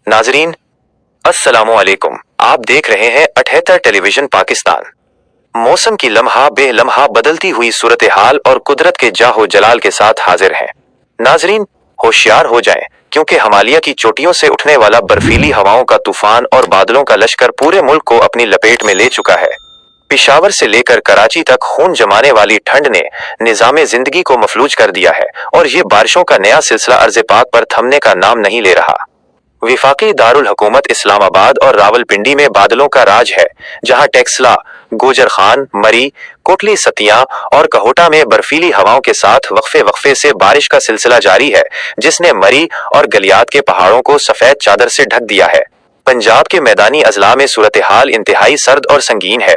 नाजरीन, अस्सलामुअलैकुम। आप देख रहे हैं 78 टेलीविजन पाकिस्तान। मौसम की लम्हा बे लम्हा बदलती हुई सूरत हाल और कुदरत के जाहो जलाल के साथ हाजिर हैं। नाजरीन, होशियार हो जाएं, क्योंकि हिमालय की चोटियों से उठने वाला बर्फीली हवाओं का तूफान और बादलों का लश्कर पूरे मुल्क को अपनी लपेट में ले चुका है। पिशावर से लेकर कराची तक खून जमाने वाली ठंड ने निजामे जिंदगी को मफलूज कर दिया है और ये बारिशों का नया सिलसिला अर्ज़ पाक पर थमने का नाम नहीं ले रहा। विफाकी दारुल हुकूमत इस्लामाबाद और रावलपिंडी में बादलों का राज है, जहां टेक्सला, गोजर खान, मरी, कोटली सतिया और कहोटा में बर्फीली हवाओं के साथ वक्फे वक्फे से बारिश का सिलसिला जारी है, जिसने मरी और गलियात के पहाड़ों को सफेद चादर से ढक दिया है। पंजाब के मैदानी अजला में सूरत हाल इंतहाई सर्द और संगीन है।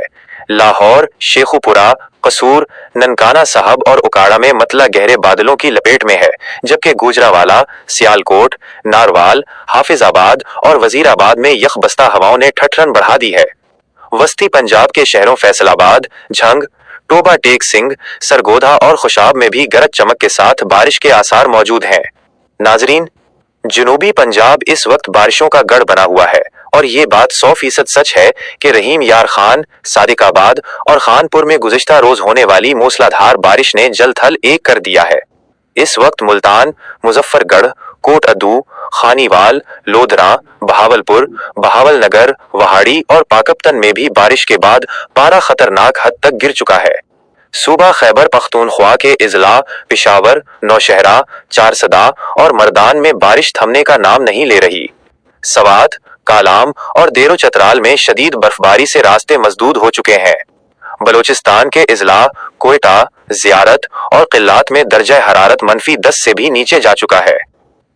लाहौर, शेखुपुरा, कसूर, ननकाना साहब और उकाड़ा में मतला गहरे बादलों की लपेट में है, जबकि गुजरावाला, सियालकोट, नारवाल, हाफिजाबाद और वजीराबाद में यखबस्ता हवाओं ने ठठरन बढ़ा दी है। वस्ती पंजाब के शहरों फैसलाबाद, झंग, टोबा टेक सिंह, सरगोधा और खुशाब में भी गरज चमक के साथ बारिश के आसार मौजूद हैं। नाजरीन, जनूबी पंजाब इस वक्त बारिशों का गढ़ बना हुआ है और ये बात 100% सच है कि रहीम यार खान, सादिकाबाद और खानपुर में गुज़िश्ता रोज होने वाली मूसलाधार बारिश ने जल थल एक कर दिया है। इस वक्त मुल्तान, मुजफ्फरगढ़, कोट अदू, खानीवाल, लोधरा, बहावलपुर, बहावलनगर, वहाड़ी और पाकपतन में भी बारिश के बाद पारा खतरनाक हद तक गिर चुका है। सूबा खैबर पख्तूनख्वा के इजला, पिशावर, नौशहरा, चारसदा और मर्दान में बारिश थमने का नाम नहीं ले रही। सवात, कालाम और देरो चतराल में शदीद बर्फबारी से रास्ते मसदूद हो चुके हैं। बलोचिस्तान के इजला, कोयटा, जियारत और किल्लात में दर्जा हरारत -10 से भी नीचे जा चुका है।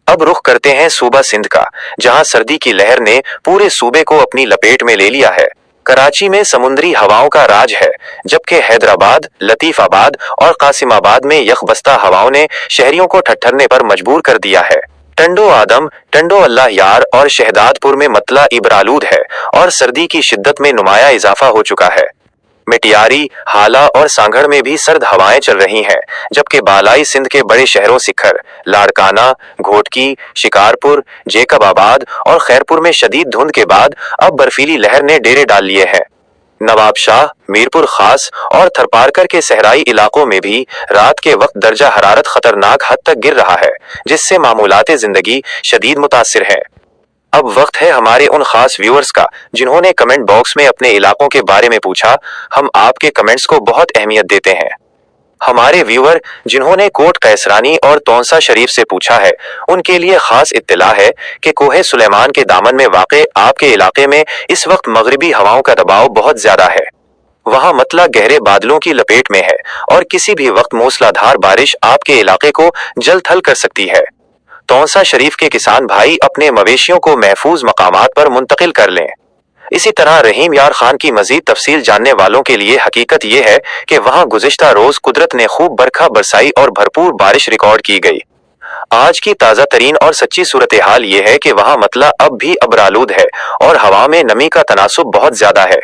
अब रुख करते हैं सूबा सिंध का, जहां सर्दी की लहर ने पूरे सूबे को अपनी लपेट में ले लिया है। कराची में समुद्री हवाओं का राज है, जबकि हैदराबाद, लतीफाबाद और कासिमाबाद में यखबस्ता हवाओं ने शहरियों को ठट्ठरने पर मजबूर कर दिया है। टंडो आदम, टंडो अल्लाह यार और शहदादपुर में मतला इबरालूद है और सर्दी की शिद्दत में नुमाया इजाफा हो चुका है। मिटियारी, हाला और सांगड़ में भी सर्द हवाएं चल रही हैं, जबकि बालाई सिंध के बड़े शहरों सिखर, लाड़काना, घोटकी, शिकारपुर, जेकबाबाद और खैरपुर में शदीद धुंध के बाद अब बर्फीली लहर ने डेरे डाल लिए हैं। नवाबशाह, मीरपुर खास और थरपारकर के सहराई इलाकों में भी रात के वक्त दर्जा हरारत खतरनाक हद तक गिर रहा है, जिससे मामूलाते जिंदगी शदीद मुतासिर है। अब वक्त है हमारे उन खास व्यूअर्स का जिन्होंने कमेंट बॉक्स में अपने इलाकों के बारे में पूछा। हम आपके कमेंट्स को बहुत अहमियत देते हैं। हमारे व्यूअर जिन्होंने कोट कैसरानी और तौंसा शरीफ से पूछा है, उनके लिए खास इत्तला है कि कोहे सुलेमान के दामन में वाक़े आपके इलाके में इस वक्त मगरिबी हवाओं का दबाव बहुत ज्यादा है। वहां मतला गहरे बादलों की लपेट में है और किसी भी वक्त मूसलाधार बारिश आपके इलाके को जल थल कर सकती है। तौंसा शरीफ के किसान भाई अपने मवेशियों को महफूज मकामात पर मुंतकिल कर लें। इसी तरह रहीम यार खान की मजीद तफसील जानने वालों के लिए हकीकत यह है कि वहां गुज़िश्ता रोज कुदरत ने खूब बरखा बरसाई और भरपूर बारिश रिकॉर्ड की गई। आज की ताज़ा तरीन और सच्ची सूरत हाल ये है कि वहां मतला अब भी अबरालूद है और हवा में नमी का तनासुब बहुत ज्यादा है।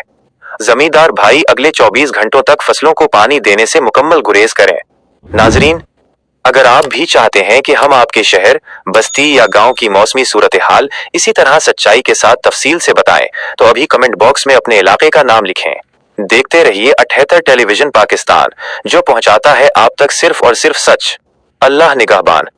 जमींदार भाई अगले 24 घंटों तक फसलों को पानी देने से मुकम्मल गुरेज करें। नाजरीन, अगर आप भी चाहते हैं कि हम आपके शहर, बस्ती या गांव की मौसमी सूरत हाल इसी तरह सच्चाई के साथ तफसील से बताएं, तो अभी कमेंट बॉक्स में अपने इलाके का नाम लिखें। देखते रहिए 78 टेलीविजन पाकिस्तान, जो पहुंचाता है आप तक सिर्फ और सिर्फ सच। अल्लाह निगहबान।